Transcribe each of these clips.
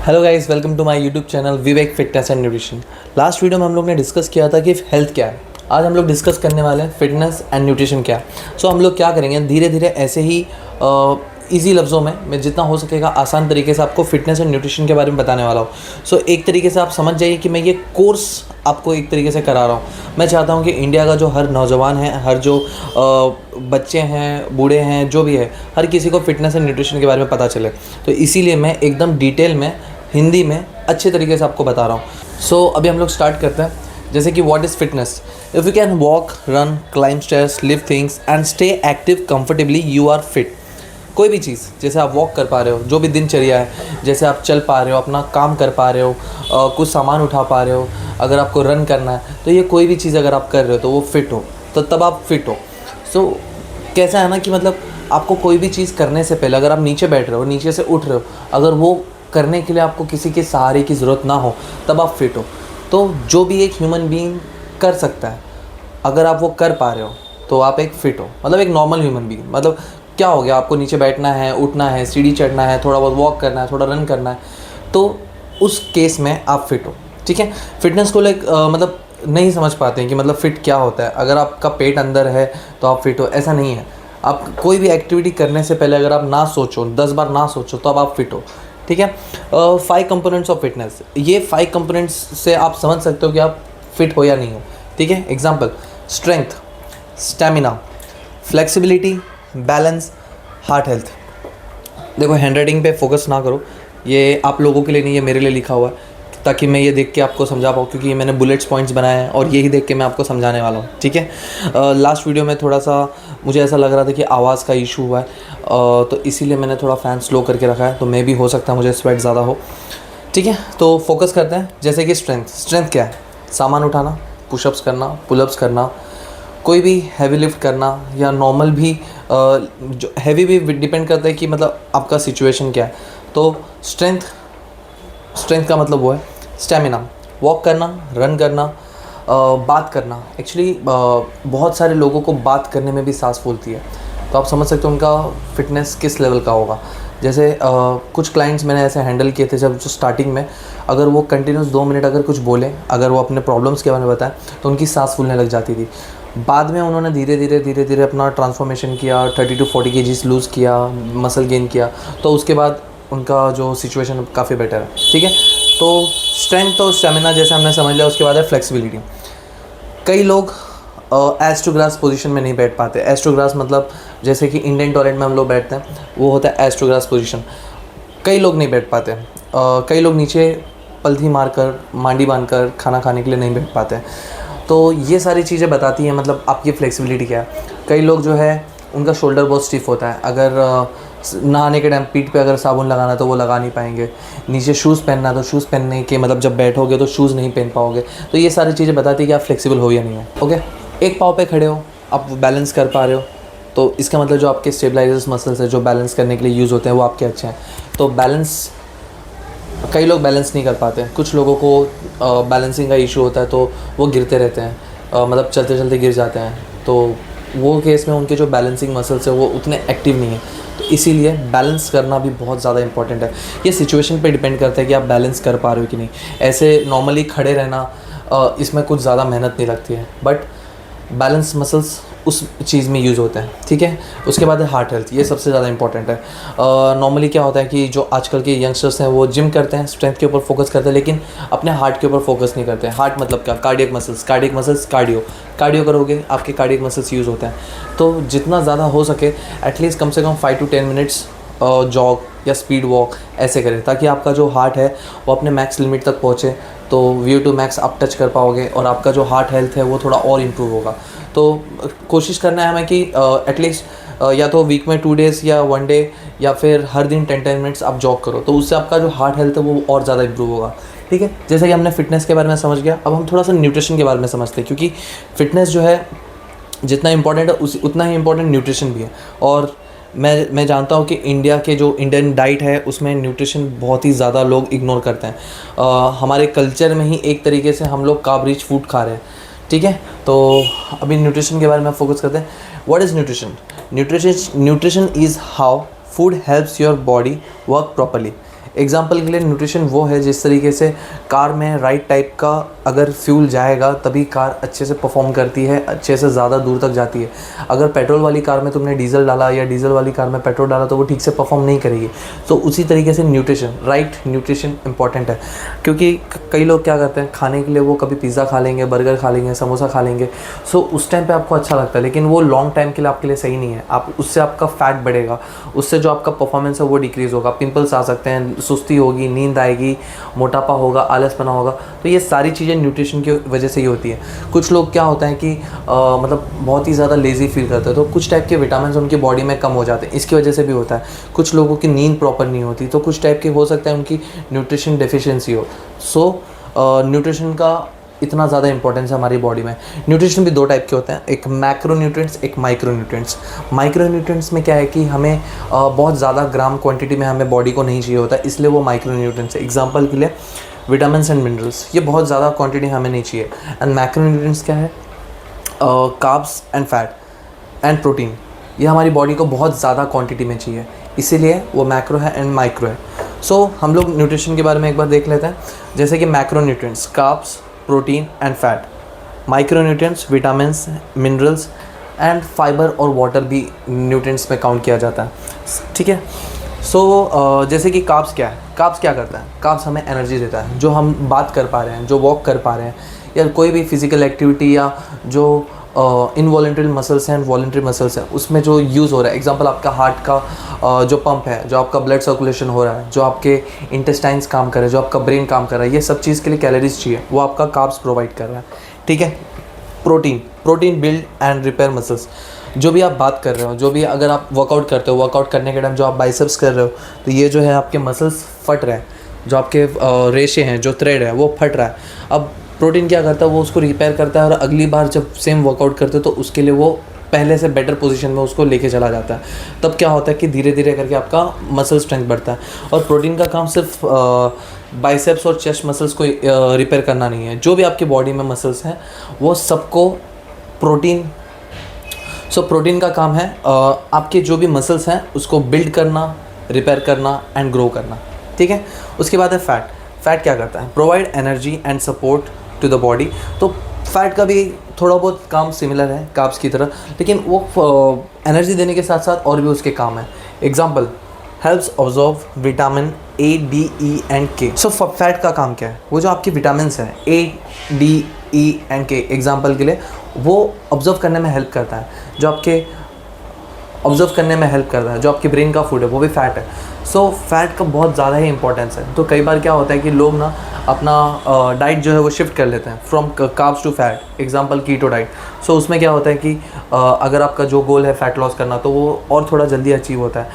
Hello guys, welcome to my YouTube channel Vivek fitness and nutrition. Last video में हम लोग ने डिस्कस किया था कि हेल्थ क्या है। आज हम लोग डिस्कस करने वाले हैं फिटनेस एंड न्यूट्रिशन क्या है। सो हम लोग क्या करेंगे, धीरे धीरे ऐसे ही इजी लफ्ज़ों में मैं जितना हो सकेगा आसान तरीके से आपको फिटनेस एंड न्यूट्रिशन के बारे में बताने वाला हूँ। सो एक तरीके से आप समझ जाइए कि मैं ये कोर्स आपको एक तरीके से करा रहा हूँ। मैं चाहता हूँ कि इंडिया का जो हर नौजवान है, हर जो बच्चे हैं, बूढ़े हैं, जो भी है, हर किसी को फिटनेस एंड न्यूट्रिशन के बारे में पता चले। तो इसीलिए मैं एकदम डिटेल में हिंदी में अच्छे तरीके से आपको बता रहा हूँ। सो अभी हम लोग स्टार्ट करते हैं। जैसे कि what is fitness. If you can walk, run, climb stairs, lift things and stay active comfortably, you are fit. कोई भी चीज़, जैसे आप वॉक कर पा रहे हो, जो भी दिनचर्या है, जैसे आप चल पा रहे हो, अपना काम कर पा रहे हो, कुछ सामान उठा पा रहे हो, अगर आपको रन करना है, तो ये कोई भी चीज़ अगर आप कर रहे हो तो वो फिट हो, तो तब आप फिट हो। सो कैसा है ना कि मतलब आपको कोई भी चीज़ करने से पहले, अगर आप नीचे बैठ रहे हो, नीचे से उठ रहे हो, अगर वो करने के लिए आपको किसी के सहारे की ज़रूरत ना हो, तब आप फिट हो। तो जो भी एक ह्यूमन बीइंग कर सकता है, अगर आप वो कर पा रहे हो तो आप एक फ़िट हो। मतलब एक नॉर्मल ह्यूमन बीइंग, मतलब क्या हो गया, आपको नीचे बैठना है, उठना है, सीढ़ी चढ़ना है, थोड़ा बहुत वॉक करना है, थोड़ा रन करना है, तो उस केस में आप फिट हो। ठीक है। फिटनेस को मतलब नहीं समझ पाते हैं कि मतलब फ़िट क्या होता है। अगर आपका पेट अंदर है तो आप फिट हो, ऐसा नहीं है। आप कोई भी एक्टिविटी करने से पहले अगर आप ना सोचो, 10 बार ना सोचो, तो अब आप फिट हो। ठीक है। 5 कंपोनेंट्स ऑफ फिटनेस, ये 5 कंपोनेंट्स से आप समझ सकते हो कि आप फिट हो या नहीं हो। ठीक है। Example: strength, stamina, flexibility, balance, heart health. देखो, हैंड राइटिंग पे फोकस ना करो, ये आप लोगों के लिए नहीं, ये मेरे लिए लिखा हुआ है, ताकि मैं ये देख के आपको समझा पाऊँ, क्योंकि ये मैंने बुलेट्स पॉइंट्स बनाए हैं और यही देख के मैं आपको समझाने वाला हूँ। ठीक है। लास्ट वीडियो में थोड़ा सा मुझे ऐसा लग रहा था कि आवाज़ का इशू हुआ है, तो इसीलिए मैंने थोड़ा फ़ैन स्लो करके रखा है, तो मे भी हो सकता है मुझे स्वेट ज़्यादा हो। ठीक है। तो फोकस करते हैं। जैसे कि स्ट्रेंथ क्या है? सामान उठाना, पुशअप्स करना, पुलअप्स करना, कोई भी हैवी लिफ्ट करना, या नॉर्मल भी जो हैवी भी डिपेंड करता है कि मतलब आपका सिचुएशन क्या है। तो स्ट्रेंथ का मतलब वो है स्टेमिना, वॉक करना, रन करना, बात करना। एक्चुअली बहुत सारे लोगों को बात करने में भी सांस फूलती है, तो आप समझ सकते हो उनका फिटनेस किस लेवल का होगा। जैसे कुछ क्लाइंट्स मैंने ऐसे हैंडल किए थे, जब जो स्टार्टिंग में अगर वो कंटिन्यूस 2 मिनट अगर कुछ बोलें, अगर वो अपने प्रॉब्लम्स के बारे में बताएं, तो उनकी सांस फूलने लग जाती थी। बाद में उन्होंने धीरे धीरे अपना ट्रांसफॉर्मेशन किया, 30 to 40 kgs लूज़ किया, मसल गेन किया, तो उसके बाद उनका जो सिचुएशन काफ़ी बेटर है। ठीक है। तो स्ट्रेंथ और स्टेमिना जैसे हमने समझ लिया, उसके बाद है फ्लेक्सिबिलिटी। कई लोग एस्ट्रोग्रास पोजीशन में नहीं बैठ पाते। एस्ट्रोग्रास मतलब जैसे कि इंडियन टॉयलेट में हम लोग बैठते हैं, वो होता है एस्ट्रोग्रास पोजीशन। कई लोग नहीं बैठ पाते। कई लोग नीचे पलथी मारकर, मांडी बांधकर खाना खाने के लिए नहीं बैठ पाते। तो ये सारी चीज़ें बताती हैं मतलब आपकी फ्लेक्सिबिलिटी क्या है। कई लोग जो है उनका शोल्डर बहुत स्टिफ होता है, अगर नहाने के टाइम पीठ पे अगर साबुन लगाना तो वो लगा नहीं पाएंगे, नीचे शूज़ पहनना तो शूज़ पहनने के मतलब जब बैठोगे तो शूज़ नहीं पहन पाओगे। तो ये सारी चीज़ें बताती है कि आप फ्लेक्सिबल हो या नहीं हो। ओके। एक पाँव पे खड़े हो, आप बैलेंस कर पा रहे हो, तो इसका मतलब जो आपके स्टेबलाइजर्स मसल्स है जो बैलेंस करने के लिए यूज़ होते हैं, वो आपके अच्छे हैं। तो बैलेंस, कई लोग बैलेंस नहीं कर पाते हैं। कुछ लोगों को बैलेंसिंग का इशू होता है, तो वो गिरते रहते हैं, मतलब चलते चलते गिर जाते हैं। तो वो केस में उनके जो बैलेंसिंग मसल्स है वो उतने एक्टिव नहीं है। तो इसीलिए बैलेंस करना भी बहुत ज़्यादा इंपॉर्टेंट है। ये सिचुएशन पे डिपेंड करता है कि आप बैलेंस कर पा रहे हो कि नहीं। ऐसे नॉर्मली खड़े रहना, इसमें कुछ ज़्यादा मेहनत नहीं लगती है, बट बैलेंस मसल्स उस चीज़ में यूज़ होते हैं। ठीक है। उसके बाद है हार्ट हेल्थ, ये सबसे ज़्यादा इंपॉर्टेंट है। नॉर्मली क्या होता है कि जो आजकल के यंगस्टर्स हैं वो जिम करते हैं, स्ट्रेंथ के ऊपर फोकस करते हैं, लेकिन अपने हार्ट के ऊपर फोकस नहीं करते हैं। हार्ट मतलब क्या? कार्डियक मसल्स, कार्डियो करोगे, आपके कार्डियक मसल्स यूज़ होते हैं। तो जितना ज़्यादा हो सके एटलीस्ट कम से कम 5 to 10 मिनट्स जॉग या स्पीड वॉक ऐसे करें, ताकि आपका जो हार्ट है वो अपने मैक्स लिमिट तक पहुँचे, तो VO2 मैक्स आप टच कर पाओगे और आपका जो हार्ट हेल्थ है वो थोड़ा और इम्प्रूव होगा। तो कोशिश करना है हमें कि एटलीस्ट या तो वीक में 2 days या 1 day, या फिर हर दिन 10 मिनट्स आप जॉग करो, तो उससे आपका जो हार्ट हेल्थ है वो और ज़्यादा इम्प्रूव होगा। ठीक है। जैसे कि हमने फिटनेस के बारे में समझ गया, अब हम थोड़ा सा न्यूट्रिशन के बारे में समझते हैं, क्योंकि फिटनेस जो है जितना इंपॉर्टेंट है उतना ही इंपॉर्टेंट न्यूट्रिशन भी है। और मैं जानता हूँ कि इंडिया के जो इंडियन डाइट है उसमें न्यूट्रिशन बहुत ही ज़्यादा लोग इग्नोर करते हैं। हमारे कल्चर में ही एक तरीके से हम लोग कार्ब रिच फूड खा रहे हैं। ठीक है। तो अभी न्यूट्रिशन के बारे में फोकस करते हैं। What is nutrition? Nutrition is how food helps your body work properly. Example के लिए न्यूट्रिशन वो है जिस तरीके से कार में राइट टाइप का अगर फ्यूल जाएगा तभी कार अच्छे से परफॉर्म करती है, अच्छे से ज़्यादा दूर तक जाती है। अगर पेट्रोल वाली कार में तुमने डीजल डाला या डीजल वाली कार में पेट्रोल डाला तो वो ठीक से परफॉर्म नहीं करेगी। तो उसी तरीके से न्यूट्रिशन, राइट न्यूट्रिशन इंपॉर्टेंट है, क्योंकि कई लोग क्या करते हैं खाने के लिए वो कभी पिज़्ज़ा खा लेंगे, बर्गर खा लेंगे, समोसा खा लेंगे। सो उस टाइम पे आपको अच्छा लगता है, लेकिन वो लॉन्ग टाइम के लिए आपके लिए सही नहीं है। आप उससे आपका फैट बढ़ेगा, उससे जो आपका परफॉर्मेंस है वो डिक्रीज़ होगा, पिंपल्स आ सकते हैं, सुस्ती होगी, नींद आएगी, मोटापा होगा, आलसपना होगा। तो ये सारी चीज़ें न्यूट्रिशन की वजह से ही होती है। कुछ लोग क्या होता है कि मतलब बहुत ही ज़्यादा लेज़ी फील करते हैं, तो कुछ टाइप के विटामिन उनकी बॉडी में कम हो जाते हैं, इसकी वजह से भी होता है। कुछ लोगों की नींद प्रॉपर नहीं होती, तो कुछ टाइप के हो सकता है उनकी न्यूट्रिशन डेफिशिएंसी हो। सो न्यूट्रिशन का इतना ज़्यादा इंपॉर्टेंस है हमारी बॉडी में। न्यूट्रिशन भी दो टाइप के होते हैं, एक मैक्रो न्यूट्रिएंट्स, एक माइक्रो न्यूट्रिएंट्स। माइक्रो न्यूट्रिएंट्स में क्या है कि हमें बहुत ज़्यादा ग्राम क्वांटिटी में हमें बॉडी को नहीं चाहिए होता, इसलिए वो माइक्रो न्यूट्रिएंट्स है। एग्जांपल के लिए विटामिन्स एंड मिनरल्स, ये बहुत ज़्यादा क्वांटिटी हमें नहीं चाहिए। एंड मैक्रो न्यूट्रिएंट्स क्या है? Carbs and fat and protein, ये हमारी बॉडी को बहुत ज़्यादा क्वांटिटी में चाहिए, इसीलिए वो मैक्रो है एंड माइक्रो है। सो हम लोग न्यूट्रिशन के बारे में एक बार देख लेते हैं। जैसे कि macro nutrients, carbs, protein and fat. Micro nutrients, vitamins, minerals and fibre और वाटर भी न्यूट्रिएंट्स में काउंट किया जाता है, ठीक है। सो जैसे कि कार्ब्स क्या है? कार्ब्स क्या करता है? कार्ब्स हमें एनर्जी देता है, जो हम बात कर पा रहे हैं, जो वॉक कर पा रहे हैं, या कोई भी फिजिकल एक्टिविटी, या जो इनवॉलेंट्री मसल्स हैं, वॉलेंट्री मसल्स हैं, उसमें जो यूज़ हो रहा है। एग्जांपल आपका हार्ट का जो पंप है, जो आपका ब्लड सर्कुलेशन हो रहा है, जो आपके इंटेस्टाइन्स काम कर रहे हैं, जो आपका ब्रेन काम कर रहा है, ये सब चीज़ के लिए कैलोरीज चाहिए, वो आपका कार्ब्स प्रोवाइड कर रहा है, ठीक है। Protein build and repair muscles, जो भी आप बात कर रहे हो, जो भी अगर आप वर्कआउट करते हो, वर्कआउट करने के टाइम जो आप बाइसेप्स कर रहे हो, तो ये जो है आपके मसल्स फट रहे हैं, जो आपके रेशे हैं, जो थ्रेड है वो फट रहा है। अब प्रोटीन क्या करता है? वो उसको रिपेयर करता है, और अगली बार जब सेम वर्कआउट करते हो तो उसके लिए वो पहले से बेटर पोजीशन में उसको लेके चला जाता है। तब क्या होता है कि धीरे धीरे करके आपका मसल स्ट्रेंथ बढ़ता है। और प्रोटीन का काम सिर्फ बाइसेप्स और चेस्ट मसल्स को रिपेयर करना नहीं है, जो भी आपकी बॉडी में मसल्स हैं वो सबको प्रोटीन का काम है आपके जो भी मसल्स हैं उसको बिल्ड करना, रिपेयर करना एंड ग्रो करना, ठीक है। उसके बाद है फैट क्या करता है? Provide energy and support to the body. तो फैट का भी थोड़ा बहुत काम सिमिलर है कार्ब्स की तरह, लेकिन वो एनर्जी देने के साथ साथ और भी उसके काम है। Example, helps absorb vitamin A, D, E and K। So fat का काम क्या है? वो जो आपकी विटामिन्स हैं A, D, E and K, example के लिए वो ऑब्जर्व करने में हेल्प करता है, जो आपके ब्रेन का फूड है वो भी फैट है। सो फैट का बहुत ज़्यादा ही इंपॉर्टेंस है। तो कई बार क्या होता है कि लोग ना अपना डाइट जो है वो शिफ्ट कर लेते हैं from carbs to fat, example keto diet. So उसमें क्या होता है कि अगर आपका जो गोल है फैट लॉस करना, तो वो और थोड़ा जल्दी अचीव होता है।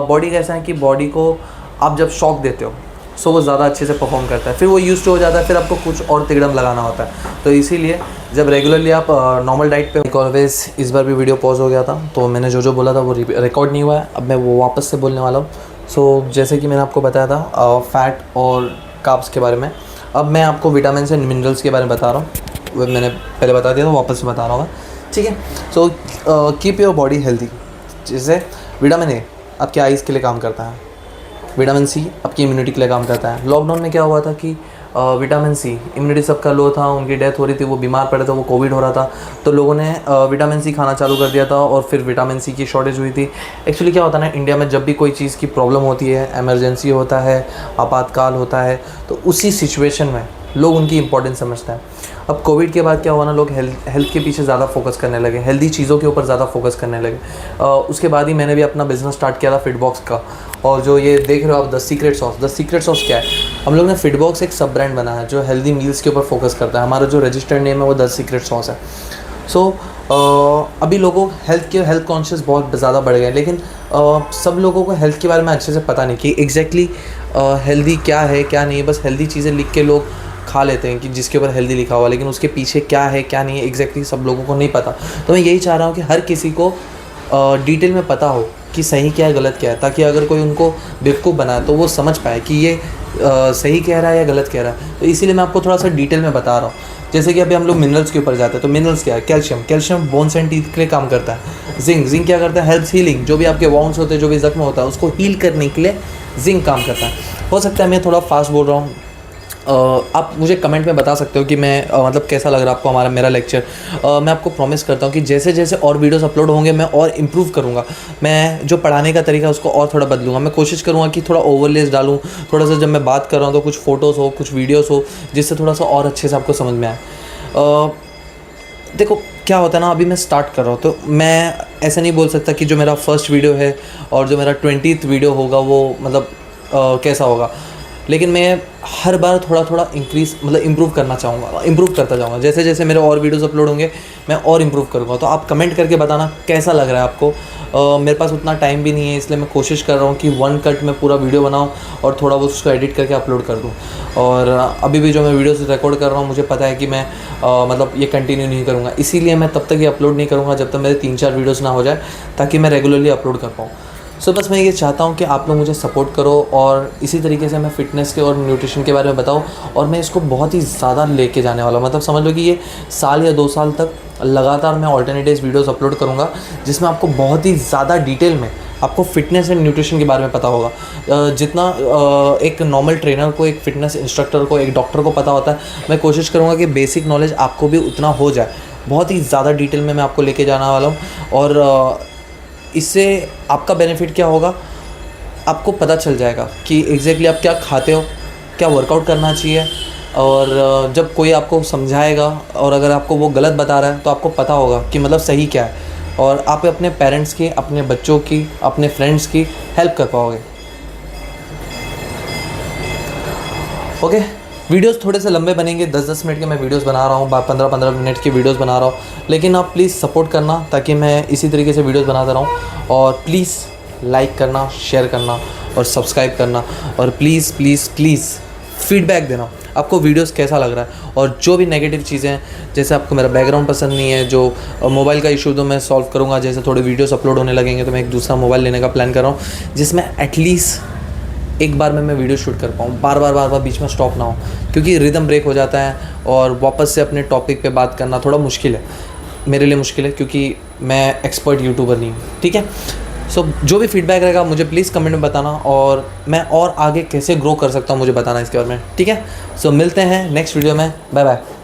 बॉडी कैसा है कि बॉडी को आप जब शॉक देते हो सो वो ज़्यादा अच्छे से परफॉर्म करता है, फिर वो यूज्ड हो जाता है, फिर आपको कुछ और तिगड़म लगाना होता है। तो इसीलिए जब रेगुलरली आप नॉर्मल डाइट पे, ऑलवेज इस बार भी वीडियो पॉज हो गया था, तो मैंने जो बोला था वो रिकॉर्ड नहीं हुआ है, अब मैं वो वापस से बोलने वाला हूँ। सो जैसे कि मैंने आपको बताया था फैट और कार्ब्स के बारे में, अब मैं आपको विटामिन्स एंड मिनरल्स के बारे में बता रहा हूँ। वो मैंने पहले बता दिया था, वापस से बता रहा हूँ मैं, ठीक है। So keep your body healthy. जैसे विटामिन ए आपके आइज़ के लिए काम करता है, विटामिन सी आपकी इम्यूनिटी के लिए काम करता है। लॉकडाउन में क्या हुआ था कि विटामिन सी, इम्यूनिटी सबका लो था, उनकी डेथ हो रही थी, वो बीमार पड़े थे, वो कोविड हो रहा था, तो लोगों ने विटामिन सी खाना चालू कर दिया था, और फिर विटामिन सी की शॉर्टेज हुई थी। एक्चुअली क्या होता है ना, इंडिया में जब भी कोई चीज़ की प्रॉब्लम होती है, इमरजेंसी होता है, आपातकाल होता है, तो उसी सिचुएशन में लोग उनकी इंपॉर्टेंस समझते हैं। अब कोविड के बाद क्या हुआ ना, लोग हेल्थ के पीछे ज़्यादा फोकस करने लगे, हेल्दी चीज़ों के ऊपर ज़्यादा फोकस करने लगे। उसके बाद ही मैंने भी अपना बिज़नेस स्टार्ट किया था फिटबॉक्स का। और जो ये देख रहे हो आप द सीक्रेट सॉस क्या है? हम लोग ने फिटबॉक्स एक सब ब्रांड बनाया है जो हेल्दी मील्स के ऊपर फोकस करता है। हमारा जो रजिस्टर्ड नेम है वो द सीक्रेट सॉस है। सो अभी लोगों हेल्थ कॉन्शियस बहुत ज़्यादा बढ़ गए, लेकिन सब लोगों को हेल्थ के बारे में अच्छे से पता नहीं कि एग्जैक्टली हेल्दी क्या है क्या नहीं। बस हेल्दी चीज़ें लिख के लोग खा लेते हैं कि जिसके ऊपर हेल्दी लिखा हुआ, लेकिन उसके पीछे क्या है क्या नहीं है एग्जैक्टली सब लोगों को नहीं पता। तो मैं यही चाह रहा हूँ कि हर किसी को डिटेल में पता हो कि सही क्या है गलत क्या है, ताकि अगर कोई उनको बेवकूफ़ बनाए तो वो समझ पाए कि ये सही कह रहा है या गलत कह रहा है। तो इसीलिए मैं आपको थोड़ा सा डिटेल में बता रहा हूँ। जैसे कि अभी हम लोग मिनरल्स के ऊपर जाते हैं, तो मिनरल्स क्या है? कैल्शियम बोन्स एंड टीथ के लिए काम करता है। जिंक क्या करता है? हेल्प्स हीलिंग, जो भी आपके वाउंड्स होते हैं, जो भी जख्म होता है उसको हील करने के लिए जिंक काम करता है। हो सकता है मैं थोड़ा फास्ट बोल रहा हूँ। आप मुझे कमेंट में बता सकते हो कि मैं मतलब कैसा लग रहा है आपको हमारा मेरा लेक्चर। मैं आपको प्रॉमिस करता हूँ कि जैसे जैसे और वीडियोस अपलोड होंगे मैं और इम्प्रूव करूँगा। मैं जो पढ़ाने का तरीका है उसको और थोड़ा बदलूँगा। मैं कोशिश करूँगा कि थोड़ा ओवरलेस डालूँ, थोड़ा सा जब मैं बात कर रहा हूँ तो कुछ फ़ोटोज़ हो, कुछ वीडियोज़ हो, जिससे थोड़ा सा और अच्छे से आपको समझ में आए। देखो क्या होता है ना, अभी मैं स्टार्ट कर रहा हूँ तो मैं ऐसा नहीं बोल सकता कि जो मेरा फर्स्ट वीडियो है और जो मेरा 20th वीडियो होगा वो मतलब कैसा होगा। लेकिन मैं हर बार थोड़ा थोड़ा इम्प्रूव करना चाहूँगा, इम्प्रूव करता जाऊँगा। जैसे जैसे मेरे और वीडियोस अपलोड होंगे मैं और इम्प्रूव करूँगा। तो आप कमेंट करके बताना कैसा लग रहा है आपको। मेरे पास उतना टाइम भी नहीं है, इसलिए मैं कोशिश कर रहा हूँ कि वन कट में पूरा वीडियो बनाऊँ और थोड़ा बहुत उसको एडिट करके अपलोड कर दूँ। और अभी भी जो मैं वीडियोस रिकॉर्ड कर रहा हूँ मुझे पता है कि मैं मतलब ये कंटिन्यू नहीं करूँगा, इसीलिए मैं तब तक ये अपलोड नहीं करूँगा जब तक मेरे 3-4 वीडियोस ना हो जाए, ताकि मैं रेगुलरली अपलोड कर पाऊँ। सो बस मैं ये चाहता हूँ कि आप लोग मुझे सपोर्ट करो और इसी तरीके से मैं फ़िटनेस के और न्यूट्रिशन के बारे में बताऊँ। और मैं इसको बहुत ही ज़्यादा लेके जाने वाला हूँ। मतलब समझ लो कि ये साल या 2 साल तक लगातार मैं ऑल्टरनेट डेज़ वीडियोज़ अपलोड करूँगा, जिसमें आपको बहुत ही ज़्यादा डिटेल में आपको फ़िटनेस एंड न्यूट्रिशन के बारे में पता होगा। जितना एक नॉर्मल ट्रेनर को, एक फ़िटनेस इंस्ट्रक्टर को, एक डॉक्टर को पता होता है, मैं कोशिश करूँगा कि बेसिक नॉलेज आपको भी उतना हो जाए। बहुत ही ज़्यादा डिटेल में मैं आपको लेके जाने वाला हूँ। और इससे आपका बेनिफिट क्या होगा, आपको पता चल जाएगा कि एग्जैक्टली आप क्या खाते हो, क्या वर्कआउट करना चाहिए। और जब कोई आपको समझाएगा और अगर आपको वो गलत बता रहा है तो आपको पता होगा कि मतलब सही क्या है, और आप अपने पेरेंट्स की, अपने बच्चों की, अपने फ्रेंड्स की हेल्प कर पाओगे। ओके, वीडियोस थोड़े से लंबे बनेंगे, 10-10 मिनट के मैं वीडियोस बना रहा हूँ, 15-15 मिनट की वीडियोस बना रहा हूँ, लेकिन आप प्लीज़ सपोर्ट करना ताकि मैं इसी तरीके से वीडियोस बनाता रहूँ। और प्लीज़ लाइक करना, शेयर करना और सब्सक्राइब करना। और प्लीज़ प्लीज़ प्लीज़ फीडबैक देना, आपको वीडियोस कैसा लग रहा है। और जो भी नेगेटिव चीज़ें हैं, जैसे आपको मेरा बैकग्राउंड पसंद नहीं है, जो मोबाइल का इशू तो मैं सॉल्व करूँगा। जैसे थोड़े वीडियोस अपलोड होने लगेंगे तो मैं एक दूसरा मोबाइल लेने का प्लान कर रहा हूँ, जिसमें एटलीस्ट एक बार में मैं वीडियो शूट कर पाऊँ, बार बार बीच में स्टॉप ना हो, क्योंकि रिदम ब्रेक हो जाता है और वापस से अपने टॉपिक पे बात करना थोड़ा मुश्किल है, मेरे लिए मुश्किल है, क्योंकि मैं एक्सपर्ट यूट्यूबर नहीं हूँ। ठीक है, सो जो भी फीडबैक रहेगा मुझे प्लीज़ कमेंट में बताना, और मैं और आगे कैसे ग्रो कर सकता हूँ मुझे बताना इसके बारे में। ठीक है, सो मिलते हैं नेक्स्ट वीडियो में। Bye bye.